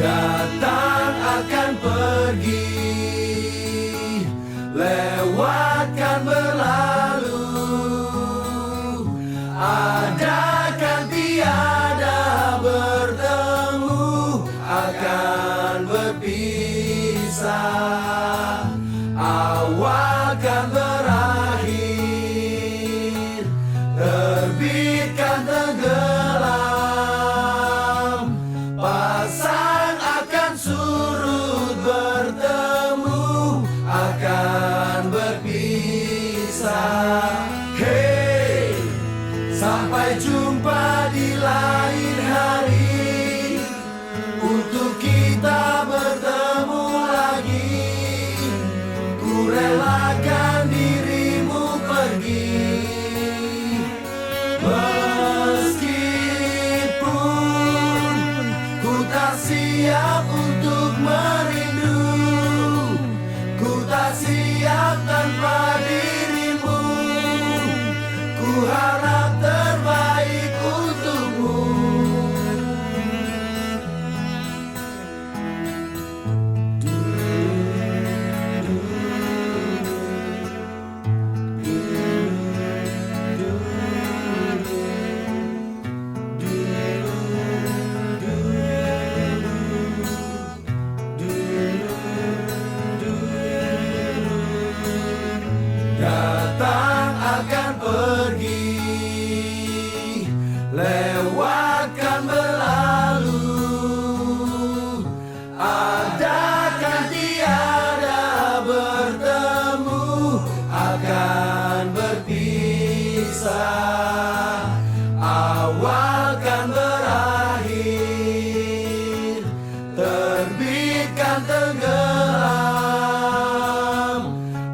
Datang akan pergi, lewatkan berlalu, ada kan tiada bertemu, akan berpisah, awal kan berakhir, terbitkan tenggelam, pasang akan surut, bertemu akan berpisah. Hey, sampai jumpa di lain hari, untuk kita bertemu lagi. Ku relakan dirimu pergi, meskipun ku tak siap untuk merindu, ku tak siap tanpa dirimu, ku harap terbaik untukmu. Datang akan pergi, lewatkan berlalu, ada kan tiada bertemu, akan berpisah, awal kan berakhir, terbitkan tenggelam,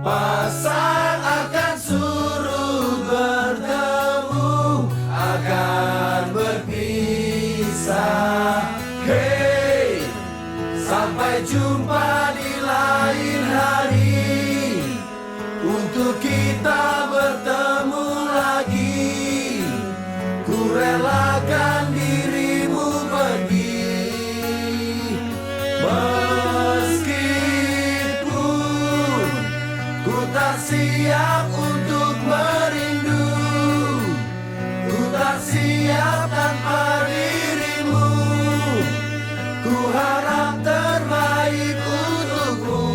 pasang akan surut, bertemu akan berpisah. Hey, sampai jumpa di lain hari, untuk kita bertemu lagi. Ku relakan dirimu pergi, meskipun ku tak siap untuk merindu, ku tak siap tanpa dirimu, ku harap terbaik untukmu.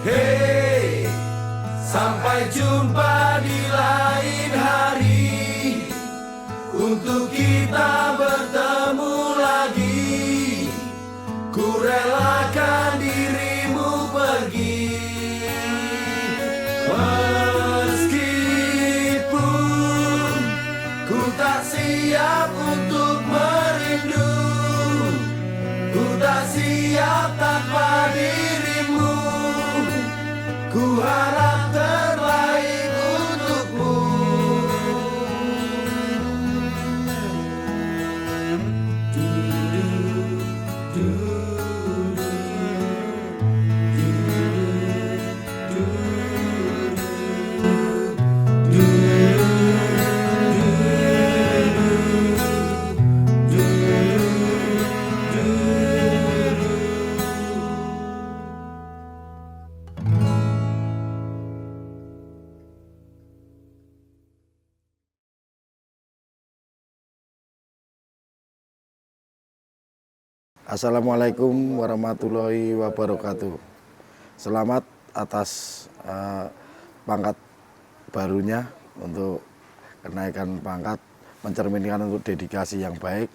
Hey, sampai jumpa di lain hari, untuk kita bertemu lagi. Ku relakan dirimu pergi, meskipun ku tak siap untuk merindu, ku tak siap tanpa dirimu, ku harap terbaik untukmu. Assalamualaikum warahmatullahi wabarakatuh. Selamat atas pangkat barunya, untuk kenaikan pangkat, mencerminkan untuk dedikasi yang baik,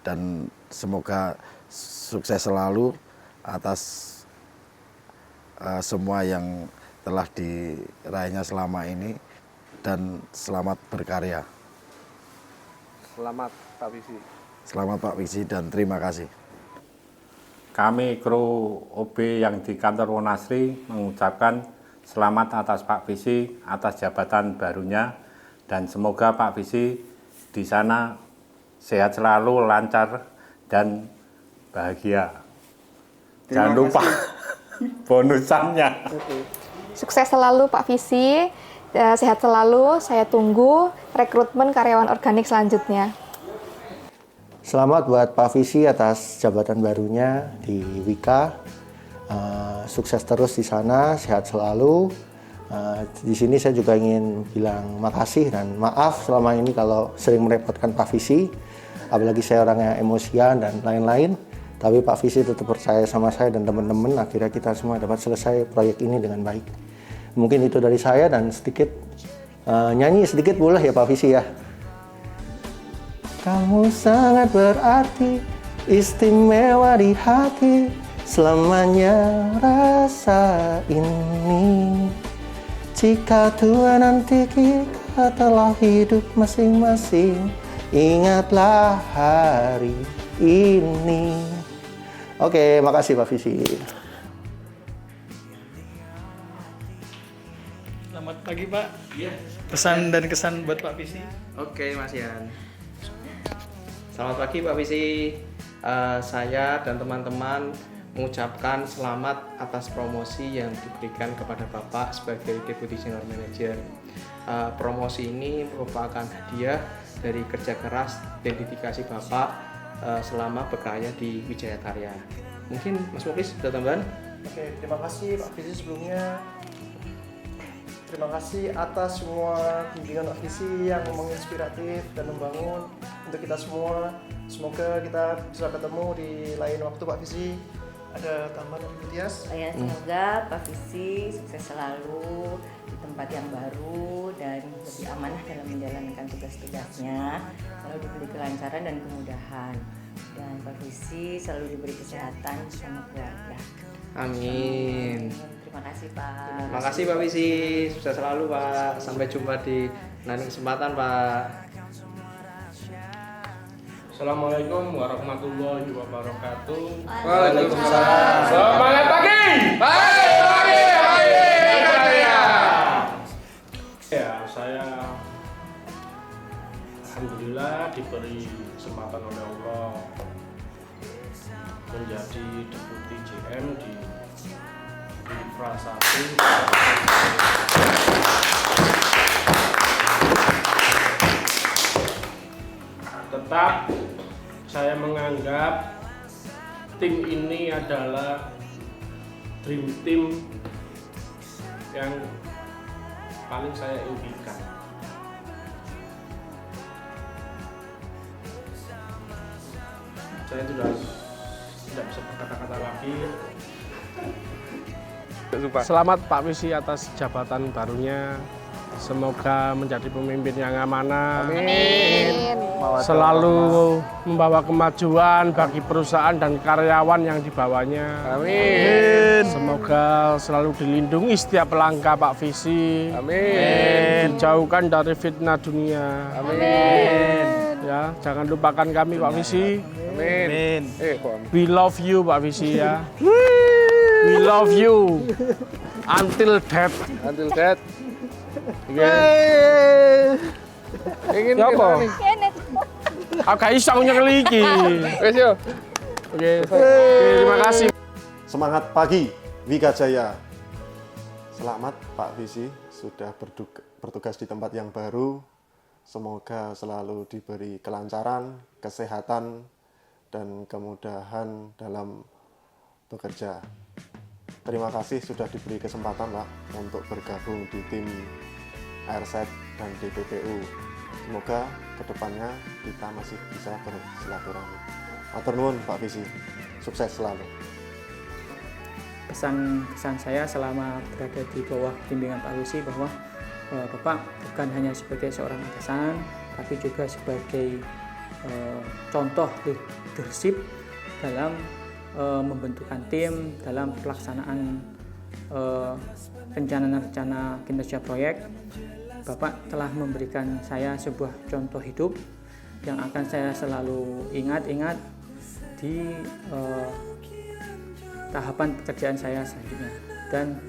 dan semoga sukses selalu atas semua yang telah diraihnya selama ini, dan selamat berkarya. Selamat Pak Visi. Selamat Pak Visi dan terima kasih. Kami kru OB yang di kantor Wonasri mengucapkan selamat atas Pak Visi atas jabatan barunya, dan semoga Pak Visi di sana sehat selalu, lancar dan bahagia. Jangan lupa bonusannya. Sukses selalu Pak Visi, sehat selalu, saya tunggu rekrutmen karyawan organik selanjutnya. Selamat buat Pak Visi atas jabatan barunya di Wika. Sukses terus di sana, sehat selalu. Di sini saya juga ingin bilang makasih dan maaf selama ini kalau sering merepotkan Pak Visi. Apalagi saya orangnya emosian dan lain-lain. Tapi Pak Visi tetap percaya sama saya dan teman-teman. Akhirnya kita semua dapat selesai proyek ini dengan baik. Mungkin itu dari saya dan sedikit nyanyi sedikit boleh ya Pak Visi ya. Kamu sangat berarti, istimewa di hati, selamanya rasa ini. Jika Tuhan nanti kita telah hidup masing-masing, ingatlah hari ini. Oke, makasih Pak Visi. Selamat pagi Pak. Pesan dan kesan buat Pak Visi. Oke Mas Yan. Selamat pagi Pak Visi. Saya dan teman-teman mengucapkan selamat atas promosi yang diberikan kepada Bapak sebagai Deputy General Manager. Promosi ini merupakan hadiah dari kerja keras dan dedikasi Bapak selama bekerja di Wijaya Karya. Mungkin Mas Muklis ada tambahan? Oke, terima kasih Pak Visi sebelumnya. Terima kasih atas semua bimbingan Pak Visi yang menginspiratif dan membangun untuk kita semua. Semoga kita bisa ketemu di lain waktu Pak Visi. Ada tambahan dari Bu Tias? Ya, semoga Pak Visi sukses selalu di tempat yang baru dan lebih amanah dalam menjalankan tugas-tugasnya, selalu diberi kelancaran dan kemudahan, dan Pak Visi selalu diberi kesehatan sama keluarga. Amin. Terima kasih Pak. Terima kasih Pak Visi. Sukses selalu Pak. Sampai jumpa di lain kesempatan Pak. Assalamualaikum warahmatullahi wabarakatuh. Waalaikumsalam. Semangat pagi. Pagi. Ya, saya alhamdulillah diberi kesempatan oleh Allah menjadi Deputi GM di Infra 1. Tetap saya menganggap tim ini adalah dream team yang paling saya impikan. Saya sudah tidak bisa berkata-kata lagi. Selamat Pak Visi atas jabatan barunya. Semoga menjadi pemimpin yang amanah. Amin. Selalu membawa kemajuan bagi perusahaan dan karyawan yang dibawanya. Amin. Semoga selalu dilindungi setiap langkah Pak Visi. Amin. Dijauhkan dari fitnah dunia. Amin. Ya, jangan lupakan kami Pak Visi. Amin. We love you Pak Visi ya. We love you until death. Until death. Ingin apa? Aku gak iso nyekel iki. Wis yo. Oke, terima kasih. Semangat pagi Wika Jaya. Selamat Pak Visi sudah bertugas di tempat yang baru. Semoga selalu diberi kelancaran, kesehatan, dan kemudahan dalam bekerja. Terima kasih sudah diberi kesempatan Pak untuk bergabung di tim AirSet dan DPPU. Semoga kedepannya kita masih bisa bersilaturahmi. Matur nuwun Pak Visi, sukses selalu. Pesan saya selama berada di bawah bimbingan Pak Visi bahwa Bapak bukan hanya sebagai seorang atasan, tapi juga sebagai contoh leadership dalam membentukkan tim, dalam pelaksanaan rencana-rencana kinerja proyek. Bapak telah memberikan saya sebuah contoh hidup yang akan saya selalu ingat di tahapan pekerjaan saya selanjutnya. Dan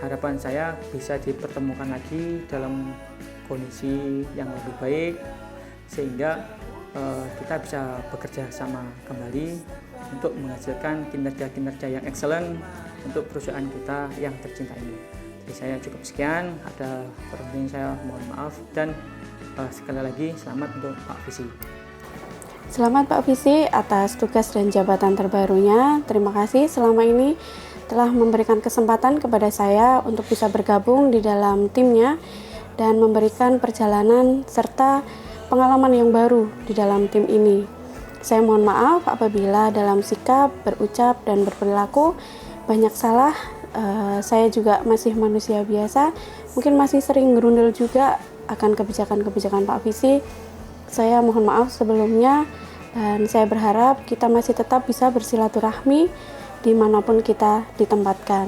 harapan saya bisa dipertemukan lagi dalam kondisi yang lebih baik sehingga kita bisa bekerja sama kembali untuk menghasilkan kinerja-kinerja yang excellent untuk perusahaan kita yang tercinta ini. Jadi saya cukup sekian, ada kurang saya mohon maaf dan sekali lagi selamat untuk Pak Visi. Selamat Pak Visi atas tugas dan jabatan terbarunya. Terima kasih selama ini telah memberikan kesempatan kepada saya untuk bisa bergabung di dalam timnya dan memberikan perjalanan serta pengalaman yang baru di dalam tim ini. Saya mohon maaf apabila dalam sikap, berucap, dan berperilaku banyak salah. Saya juga masih manusia biasa, mungkin masih sering gerundel juga akan kebijakan-kebijakan Pak Visi. Saya mohon maaf sebelumnya dan saya berharap kita masih tetap bisa bersilaturahmi dimanapun kita ditempatkan.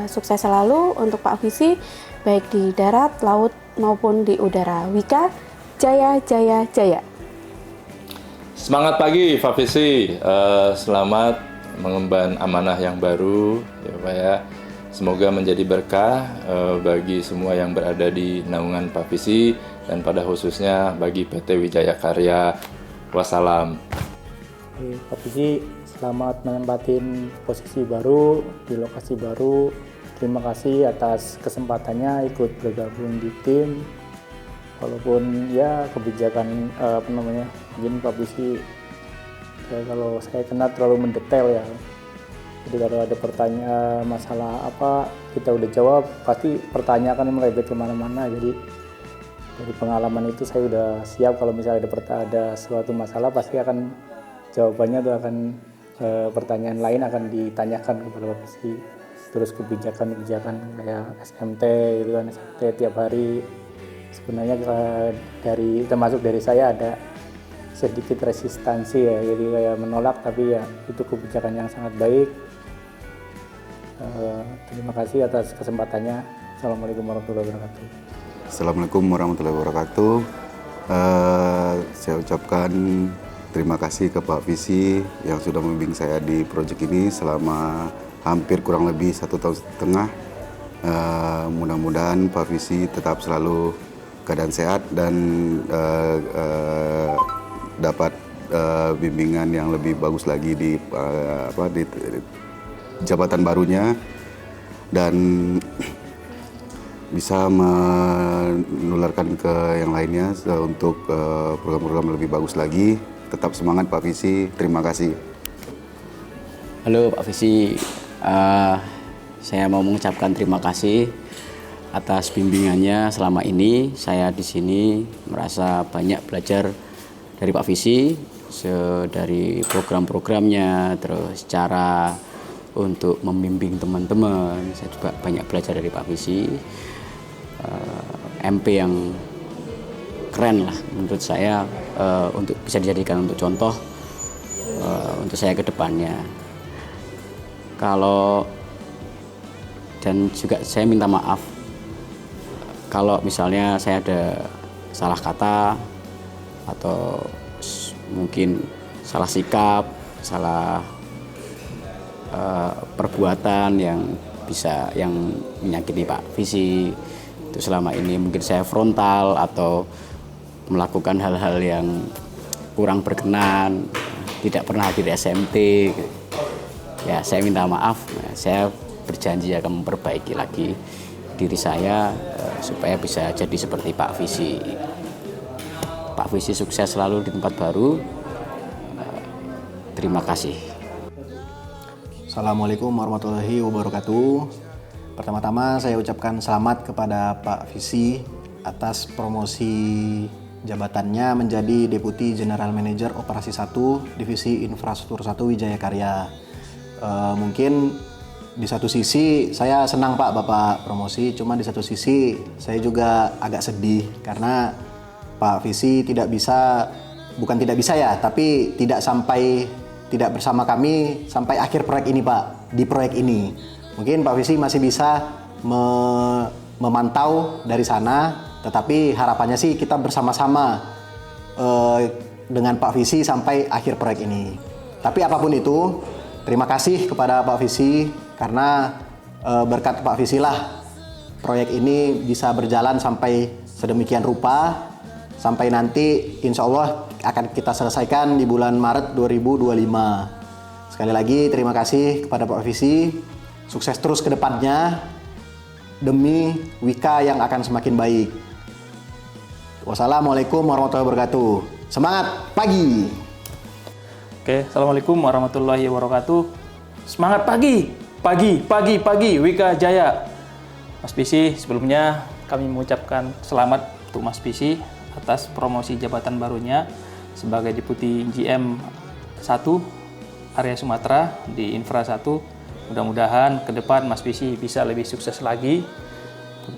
Sukses selalu untuk Pak Visi, baik di darat, laut, maupun di udara. Wika, jaya, jaya, jaya. Semangat pagi Pak Visi, selamat mengemban amanah yang baru ya Pak ya. Semoga menjadi berkah bagi semua yang berada di naungan Pak Visi dan pada khususnya bagi PT Wijaya Karya. Wassalam. Pak Visi, selamat menempatin posisi baru di lokasi baru. Terima kasih atas kesempatannya ikut bergabung di tim. Walaupun ya kebijakan mungkin Pak Visi kalau saya kena terlalu mendetail ya. Jadi kalau ada pertanyaan masalah apa kita udah jawab, pasti pertanyaan akan melebar kemana-mana. Jadi dari pengalaman itu saya udah siap kalau misalnya ada suatu masalah pasti akan jawabannya itu akan pertanyaan lain akan ditanyakan kepada Pak Visi. Terus kebijakan kayak SMT itu kan SMT tiap hari. Sebenarnya termasuk dari saya ada sedikit resistansi ya, jadi kayak menolak, tapi ya itu kebijakan yang sangat baik. Terima kasih atas kesempatannya. Assalamualaikum warahmatullahi wabarakatuh. Assalamualaikum warahmatullahi wabarakatuh. Saya ucapkan terima kasih ke Pak Visi yang sudah membimbing saya di proyek ini selama hampir kurang lebih 1,5 tahun. Mudah-mudahan Pak Visi tetap selalu keadaan sehat dan dapat bimbingan yang lebih bagus lagi di jabatan barunya dan bisa menularkan ke yang lainnya untuk program-program lebih bagus lagi. Tetap semangat Pak Visi, terima kasih. Halo Pak Visi, saya mau mengucapkan terima kasih atas bimbingannya selama ini. Saya di sini merasa banyak belajar dari Pak Visi, dari program-programnya, terus cara untuk membimbing teman-teman. Saya juga banyak belajar dari Pak Visi. MP yang keren lah menurut saya, untuk bisa dijadikan untuk contoh untuk saya ke depannya. Dan juga saya minta maaf kalau misalnya saya ada salah kata atau mungkin salah sikap, salah perbuatan yang menyakiti Pak Visi. Itu selama ini mungkin saya frontal atau melakukan hal-hal yang kurang berkenan, tidak pernah hadir SMT. Ya, saya minta maaf. Saya berjanji akan memperbaiki lagi diri saya supaya bisa jadi seperti Pak Visi. Pak Visi sukses selalu di tempat baru. Terima kasih. Assalamualaikum warahmatullahi wabarakatuh. Pertama-tama saya ucapkan selamat kepada Pak Visi atas promosi jabatannya menjadi Deputi General Manager Operasi 1 Divisi Infrastruktur 1 Wijaya Karya. Mungkin di satu sisi saya senang Pak Bapak promosi, cuma di satu sisi saya juga agak sedih karena Pak Visi tidak bersama kami sampai akhir proyek ini Pak, di proyek ini. Mungkin Pak Visi masih bisa memantau dari sana, tetapi harapannya sih kita bersama-sama dengan Pak Visi sampai akhir proyek ini. Tapi apapun itu, terima kasih kepada Pak Visi karena berkat Pak Visi lah proyek ini bisa berjalan sampai sedemikian rupa, sampai nanti insya Allah akan kita selesaikan di bulan Maret 2025. Sekali lagi terima kasih kepada Pak Visi, sukses terus ke depannya demi Wika yang akan semakin baik. Wassalamualaikum warahmatullahi wabarakatuh. Semangat pagi. Oke, Assalamualaikum warahmatullahi wabarakatuh. Semangat pagi, pagi, Wika Jaya. Mas Visi, sebelumnya kami mengucapkan selamat untuk Mas Visi atas promosi jabatan barunya sebagai Deputi GM 1 area Sumatera di Infra 1. Mudah-mudahan ke depan Mas Visi bisa lebih sukses lagi.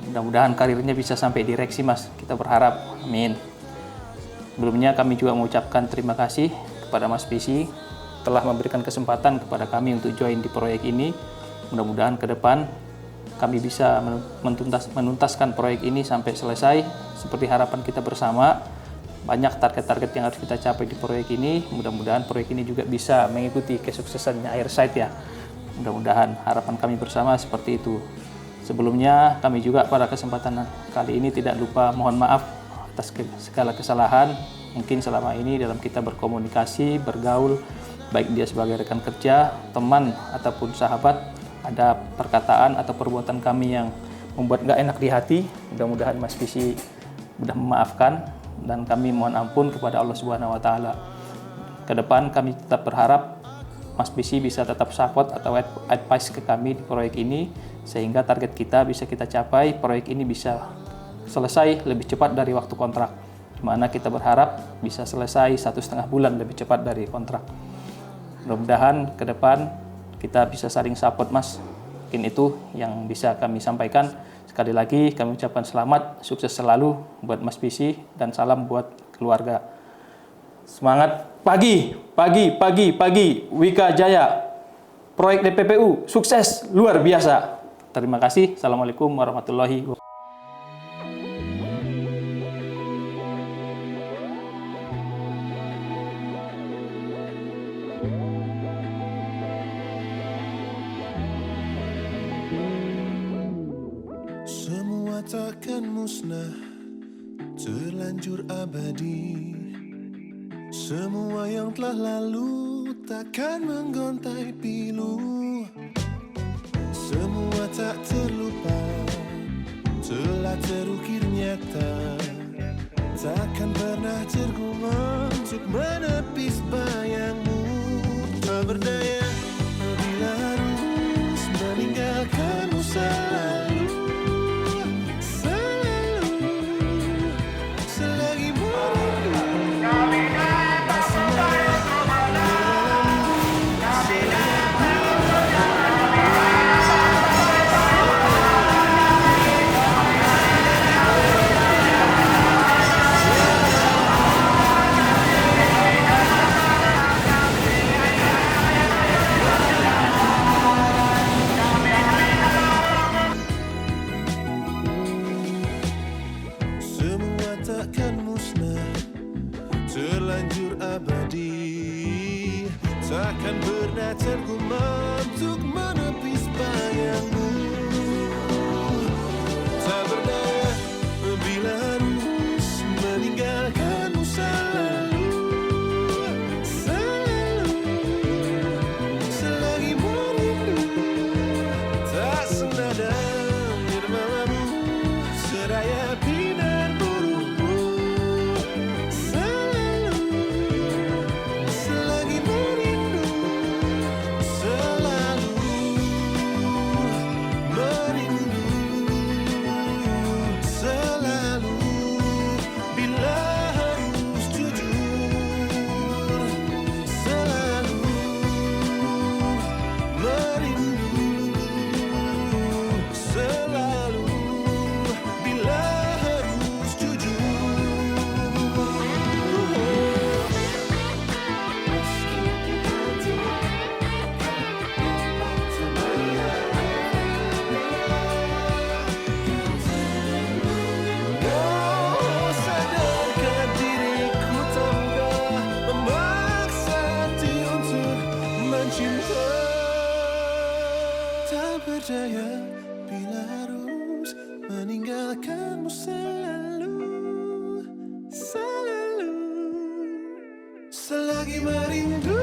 Mudah-mudahan karirnya bisa sampai direksi, Mas. Kita berharap, amin. Sebelumnya kami juga mengucapkan terima kasih kepada Mas Visi telah memberikan kesempatan kepada kami untuk join di proyek ini. Mudah-mudahan ke depan kami bisa menuntaskan proyek ini sampai selesai seperti harapan kita bersama. Banyak target-target yang harus kita capai di proyek ini. Mudah-mudahan proyek ini juga bisa mengikuti kesuksesannya Airside ya. Mudah-mudahan harapan kami bersama seperti itu. Sebelumnya kami juga pada kesempatan kali ini tidak lupa mohon maaf atas segala kesalahan mungkin selama ini dalam kita berkomunikasi, bergaul, baik dia sebagai rekan kerja, teman ataupun sahabat. Ada perkataan atau perbuatan kami yang membuat nggak enak di hati. Mudah-mudahan Mas Visi sudah memaafkan dan kami mohon ampun kepada Allah Subhanahu Wa Taala. Ke depan kami tetap berharap Mas Visi bisa tetap support atau advice ke kami di proyek ini sehingga target kita bisa kita capai, proyek ini bisa selesai lebih cepat dari waktu kontrak. Di mana kita berharap bisa selesai 1,5 bulan lebih cepat dari kontrak. Mudah-mudahan ke depan kita bisa saling support, Mas. Mungkin itu yang bisa kami sampaikan. Sekali lagi kami ucapkan selamat, sukses selalu buat Mas Visi dan salam buat keluarga. Semangat pagi, Wika Jaya. Proyek DPPU sukses luar biasa. Terima kasih. Assalamualaikum warahmatullahi wabarakatuh. Semua takkan musnah, terlanjur abadi. Semua yang telah lalu takkan menggontai pilu. Semua tak terlupa, telah terukir nyata. Takkan pernah terguma untuk menepis bayangmu. Tak berdaya bila harus meninggalkanmu selalu. percaya bila harus meninggalkanmu selalu. Selagi merindu